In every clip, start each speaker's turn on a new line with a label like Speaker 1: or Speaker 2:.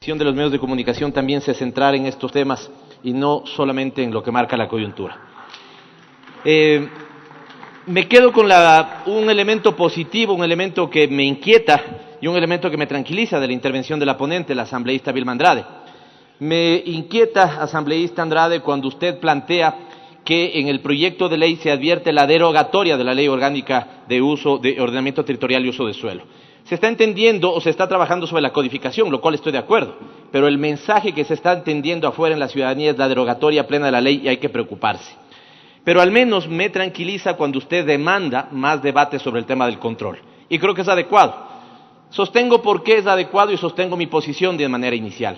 Speaker 1: de los medios de comunicación también se centrara en estos temas y no solamente en lo que marca la coyuntura. Me quedo con un elemento positivo, un elemento que me inquieta y un elemento que me tranquiliza de la intervención de la ponente, la asambleísta Vilma Andrade. Me inquieta, asambleísta Andrade, cuando usted plantea que en el proyecto de ley se advierte la derogatoria de la Ley Orgánica de Ordenamiento Territorial y Uso de Suelo. Se está entendiendo o se está trabajando sobre la codificación, lo cual estoy de acuerdo, pero el mensaje que se está entendiendo afuera en la ciudadanía es la derogatoria plena de la ley y hay que preocuparse. Pero al menos me tranquiliza cuando usted demanda más debate sobre el tema del control, y creo que es adecuado. Sostengo por qué es adecuado y sostengo mi posición de manera inicial.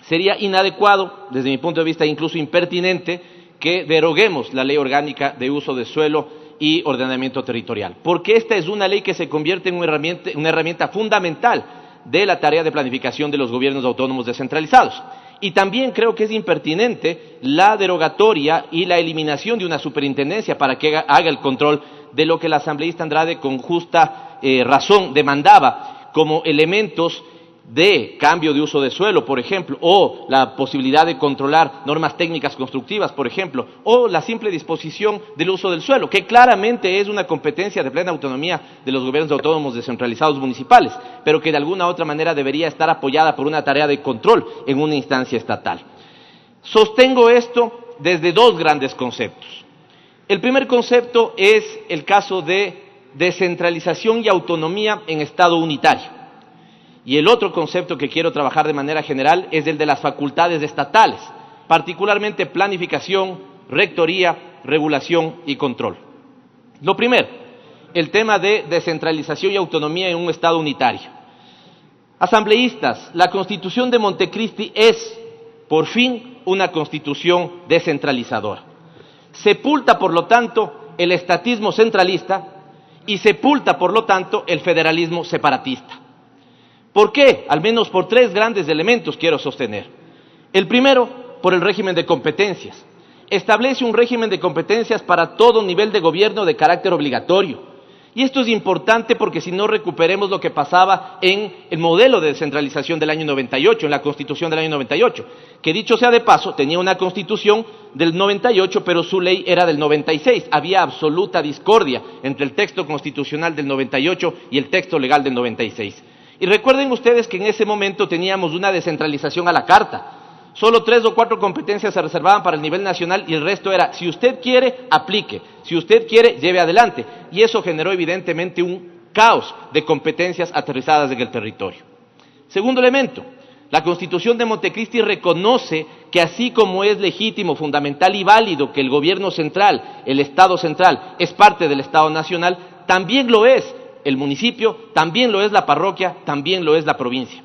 Speaker 1: Sería inadecuado, desde mi punto de vista incluso impertinente, que deroguemos la Ley Orgánica de Uso de Suelo y Ordenamiento Territorial, porque esta es una ley que se convierte en una herramienta fundamental de la tarea de planificación de los gobiernos autónomos descentralizados. Y también creo que es impertinente la derogatoria y la eliminación de una superintendencia para que haga el control de lo que la asambleísta Andrade con justa razón demandaba como elementos de cambio de uso de suelo, por ejemplo, o la posibilidad de controlar normas técnicas constructivas, por ejemplo, o la simple disposición del uso del suelo, que claramente es una competencia de plena autonomía de los gobiernos autónomos descentralizados municipales, pero que de alguna u otra manera debería estar apoyada por una tarea de control en una instancia estatal. Sostengo esto desde dos grandes conceptos. El primer concepto es el caso de descentralización y autonomía en Estado unitario. Y el otro concepto que quiero trabajar de manera general es el de las facultades estatales, particularmente planificación, rectoría, regulación y control. Lo primero, el tema de descentralización y autonomía en un Estado unitario. Asambleístas, la Constitución de Montecristi es, por fin, una constitución descentralizadora. Sepulta, por lo tanto, el estatismo centralista y sepulta, por lo tanto, el federalismo separatista. ¿Por qué? Al menos por tres grandes elementos quiero sostener. El primero, por el régimen de competencias. Establece un régimen de competencias para todo nivel de gobierno de carácter obligatorio. Y esto es importante porque si no recuperemos lo que pasaba en el modelo de descentralización del año 98, en la Constitución del año 98, que dicho sea de paso, tenía una Constitución del 98, pero su ley era del 96. Había absoluta discordia entre el texto constitucional del 98 y el texto legal del 96. Y recuerden ustedes que en ese momento teníamos una descentralización a la carta. Solo 3 o 4 competencias se reservaban para el nivel nacional y el resto era, si usted quiere, aplique, si usted quiere, lleve adelante. Y eso generó evidentemente un caos de competencias aterrizadas en el territorio. Segundo elemento, la Constitución de Montecristi reconoce que así como es legítimo, fundamental y válido que el gobierno central, el Estado central, es parte del Estado nacional, también lo es el municipio, también lo es la parroquia, también lo es la provincia.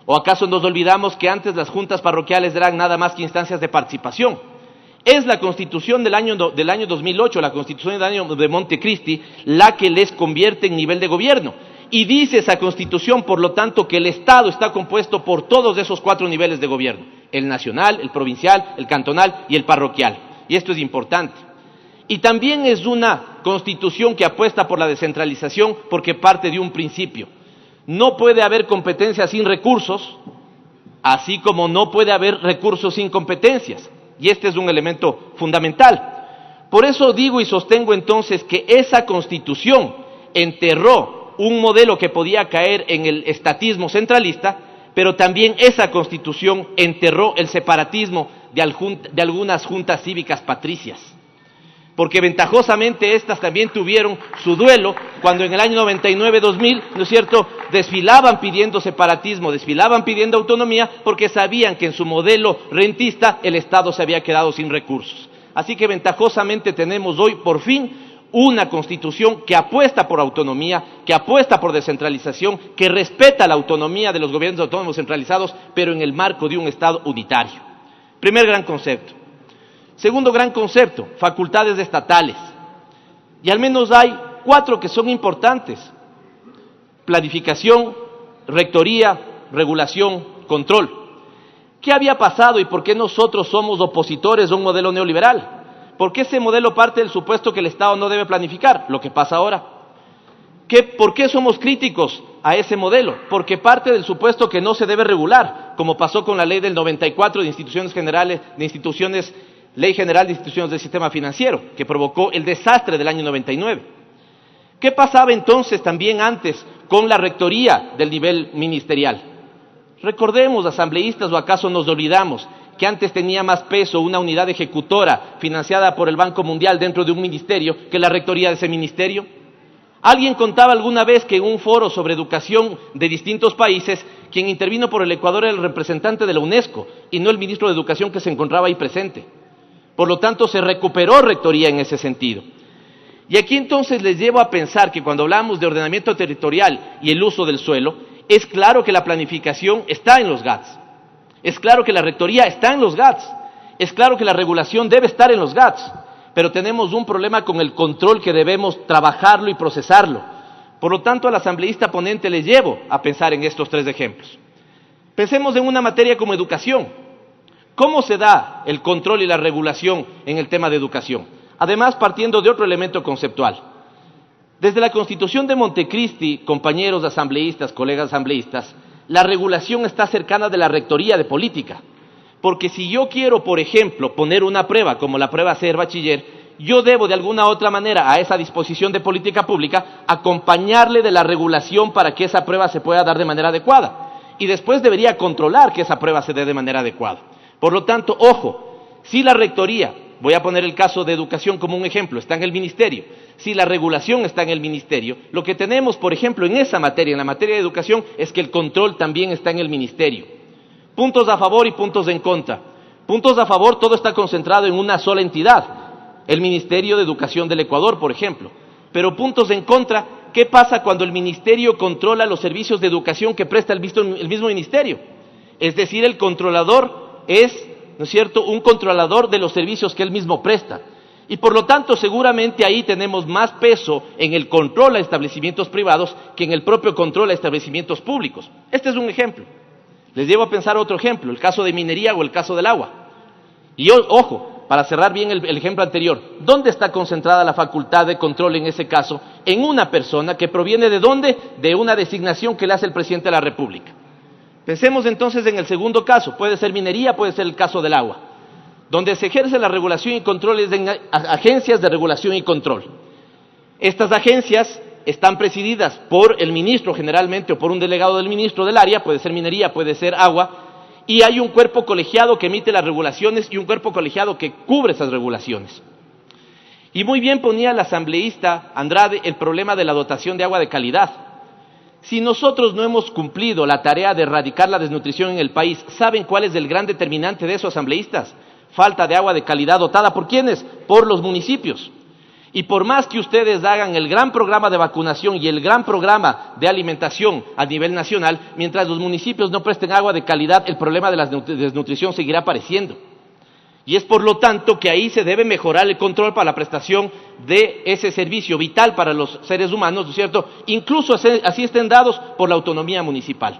Speaker 1: ¿O acaso nos olvidamos que antes las juntas parroquiales eran nada más que instancias de participación? Es la Constitución del año 2008, la Constitución del año de Montecristi, la que les convierte en nivel de gobierno. Y dice esa Constitución, por lo tanto, que el Estado está compuesto por todos esos 4 niveles de gobierno: el nacional, el provincial, el cantonal y el parroquial. Y esto es importante. Y también es una Constitución que apuesta por la descentralización porque parte de un principio. No puede haber competencias sin recursos, así como no puede haber recursos sin competencias. Y este es un elemento fundamental. Por eso digo y sostengo entonces que esa Constitución enterró un modelo que podía caer en el estatismo centralista, pero también esa Constitución enterró el separatismo de algunas juntas cívicas patricias. Porque ventajosamente estas también tuvieron su duelo cuando en el año 99-2000, ¿no es cierto?, desfilaban pidiendo separatismo, desfilaban pidiendo autonomía, porque sabían que en su modelo rentista el Estado se había quedado sin recursos. Así que ventajosamente tenemos hoy, por fin, una Constitución que apuesta por autonomía, que apuesta por descentralización, que respeta la autonomía de los gobiernos autónomos centralizados, pero en el marco de un Estado unitario. Primer gran concepto. Segundo gran concepto, facultades estatales. Y al menos hay 4 que son importantes: planificación, rectoría, regulación, control. ¿Qué había pasado y por qué nosotros somos opositores a un modelo neoliberal? ¿Por qué ese modelo parte del supuesto que el Estado no debe planificar? Lo que pasa ahora. ¿Por qué somos críticos a ese modelo, porque parte del supuesto que no se debe regular, como pasó con la ley del 94 de instituciones generales, Ley General de Instituciones del Sistema Financiero, que provocó el desastre del año 99. ¿Qué pasaba entonces también antes con la rectoría del nivel ministerial? Recordemos, asambleístas, o acaso nos olvidamos que antes tenía más peso una unidad ejecutora financiada por el Banco Mundial dentro de un ministerio que la rectoría de ese ministerio. Alguien contaba alguna vez que en un foro sobre educación de distintos países, quien intervino por el Ecuador era el representante de la UNESCO y no el ministro de Educación que se encontraba ahí presente. Por lo tanto, se recuperó rectoría en ese sentido. Y aquí entonces les llevo a pensar que cuando hablamos de ordenamiento territorial y el uso del suelo, es claro que la planificación está en los GATS. Es claro que la rectoría está en los GATS. Es claro que la regulación debe estar en los GATS. Pero tenemos un problema con el control que debemos trabajarlo y procesarlo. Por lo tanto, al asambleísta ponente le llevo a pensar en estos 3 ejemplos. Pensemos en una materia como educación. ¿Cómo se da el control y la regulación en el tema de educación? Además, partiendo de otro elemento conceptual. Desde la Constitución de Montecristi, compañeros asambleístas, colegas asambleístas, la regulación está cercana de la rectoría de política. Porque si yo quiero, por ejemplo, poner una prueba como la prueba ser bachiller, yo debo de alguna u otra manera a esa disposición de política pública acompañarle de la regulación para que esa prueba se pueda dar de manera adecuada. Y después debería controlar que esa prueba se dé de manera adecuada. Por lo tanto, ojo, si la rectoría, voy a poner el caso de educación como un ejemplo, está en el ministerio, si la regulación está en el ministerio, lo que tenemos, por ejemplo, en esa materia, en la materia de educación, es que el control también está en el ministerio. Puntos a favor y puntos en contra. Puntos a favor, todo está concentrado en una sola entidad, el Ministerio de Educación del Ecuador, por ejemplo. Pero puntos en contra, ¿qué pasa cuando el ministerio controla los servicios de educación que presta el mismo ministerio? Es decir, el controlador es, ¿no es cierto?, un controlador de los servicios que él mismo presta. Y por lo tanto, seguramente ahí tenemos más peso en el control a establecimientos privados que en el propio control a establecimientos públicos. Este es un ejemplo. Les llevo a pensar otro ejemplo, el caso de minería o el caso del agua. Y ojo, para cerrar bien el ejemplo anterior, ¿dónde está concentrada la facultad de control en ese caso? En una persona que proviene ¿de dónde? De una designación que le hace el presidente de la República. Pensemos entonces en el segundo caso, puede ser minería, puede ser el caso del agua. Donde se ejerce la regulación y control es en agencias de regulación y control. Estas agencias están presididas por el ministro generalmente o por un delegado del ministro del área, puede ser minería, puede ser agua, y hay un cuerpo colegiado que emite las regulaciones y un cuerpo colegiado que cubre esas regulaciones. Y muy bien ponía el asambleísta Andrade el problema de la dotación de agua de calidad. Si nosotros no hemos cumplido la tarea de erradicar la desnutrición en el país, ¿saben cuál es el gran determinante de eso, asambleístas? Falta de agua de calidad dotada ¿por quiénes? Por los municipios. Y por más que ustedes hagan el gran programa de vacunación y el gran programa de alimentación a nivel nacional, mientras los municipios no presten agua de calidad, el problema de la desnutrición seguirá apareciendo. Y es por lo tanto que ahí se debe mejorar el control para la prestación de ese servicio vital para los seres humanos, ¿no es cierto? Incluso así estén dados por la autonomía municipal.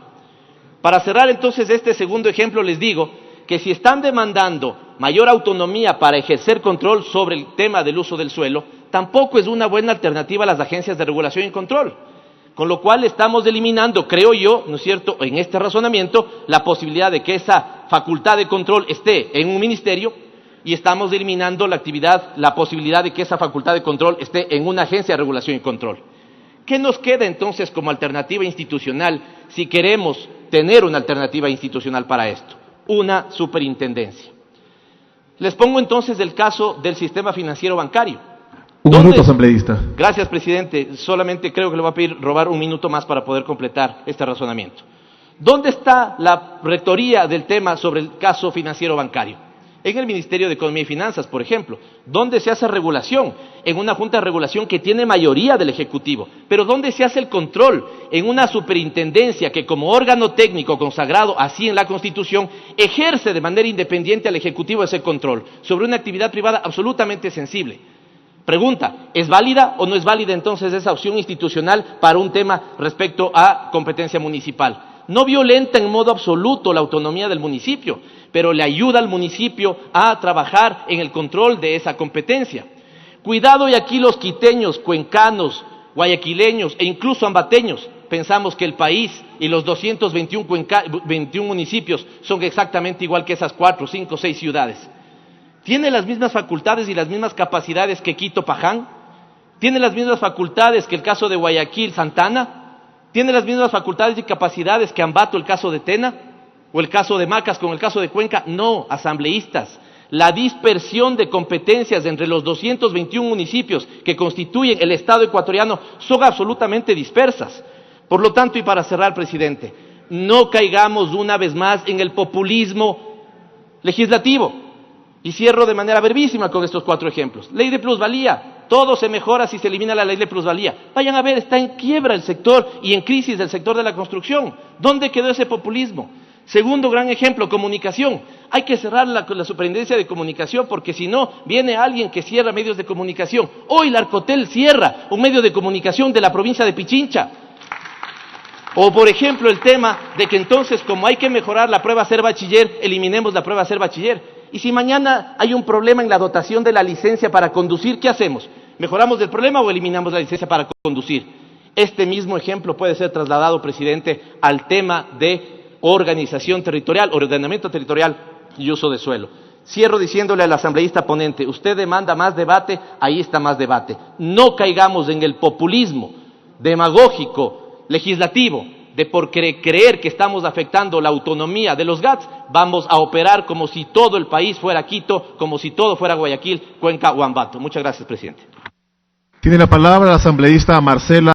Speaker 1: Para cerrar entonces este segundo ejemplo les digo que si están demandando mayor autonomía para ejercer control sobre el tema del uso del suelo, tampoco es una buena alternativa a las agencias de regulación y control. Con lo cual estamos eliminando, creo yo, ¿no es cierto?, en este razonamiento, la posibilidad de que esa facultad de control esté en un ministerio y estamos eliminando la posibilidad de que esa facultad de control esté en una agencia de regulación y control. ¿Qué nos queda entonces como alternativa institucional si queremos tener una alternativa institucional para esto? Una superintendencia. Les pongo entonces el caso del sistema financiero bancario.
Speaker 2: Un minuto, asambleísta.
Speaker 1: Gracias, presidente. Solamente creo que le voy a pedir robar un minuto más para poder completar este razonamiento. ¿Dónde está la rectoría del tema sobre el caso financiero bancario? En el Ministerio de Economía y Finanzas, por ejemplo. ¿Dónde se hace regulación? En una junta de regulación que tiene mayoría del Ejecutivo. Pero ¿dónde se hace el control? En una superintendencia que como órgano técnico consagrado así en la Constitución ejerce de manera independiente al Ejecutivo ese control sobre una actividad privada absolutamente sensible. Pregunta, ¿es válida o no es válida entonces esa opción institucional para un tema respecto a competencia municipal? No violenta en modo absoluto la autonomía del municipio, pero le ayuda al municipio a trabajar en el control de esa competencia. Cuidado, y aquí los quiteños, cuencanos, guayaquileños e incluso ambateños pensamos que el país y los 221 municipios son exactamente igual que esas 4, 5, 6 ciudades. ¿Tiene las mismas facultades y las mismas capacidades que Quito, Paján? ¿Tiene las mismas facultades que el caso de Guayaquil, Santana? ¿Tiene las mismas facultades y capacidades que Ambato, el caso de Tena? ¿O el caso de Macas con el caso de Cuenca? No, asambleístas. La dispersión de competencias entre los 221 municipios que constituyen el Estado ecuatoriano son absolutamente dispersas. Por lo tanto, y para cerrar, presidente, no caigamos una vez más en el populismo legislativo. Y cierro de manera brevísima con estos 4 ejemplos. Ley de plusvalía. Todo se mejora si se elimina la ley de plusvalía. Vayan a ver, está en quiebra el sector y en crisis el sector de la construcción. ¿Dónde quedó ese populismo? Segundo gran ejemplo, comunicación. Hay que cerrar la superintendencia de comunicación porque si no, viene alguien que cierra medios de comunicación. Hoy la Arcotel cierra un medio de comunicación de la provincia de Pichincha. O por ejemplo el tema de que entonces como hay que mejorar la prueba a ser bachiller, eliminemos la prueba a ser bachiller. Y si mañana hay un problema en la dotación de la licencia para conducir, ¿qué hacemos? ¿Mejoramos el problema o eliminamos la licencia para conducir? Este mismo ejemplo puede ser trasladado, presidente, al tema de organización territorial, ordenamiento territorial y uso de suelo. Cierro diciéndole al asambleísta ponente, usted demanda más debate, ahí está más debate. No caigamos en el populismo demagógico, legislativo, de por creer que estamos afectando la autonomía de los GATS, vamos a operar como si todo el país fuera Quito, como si todo fuera Guayaquil, Cuenca o Ambato. Muchas gracias, presidente.
Speaker 2: Tiene la palabra la asambleísta Marcela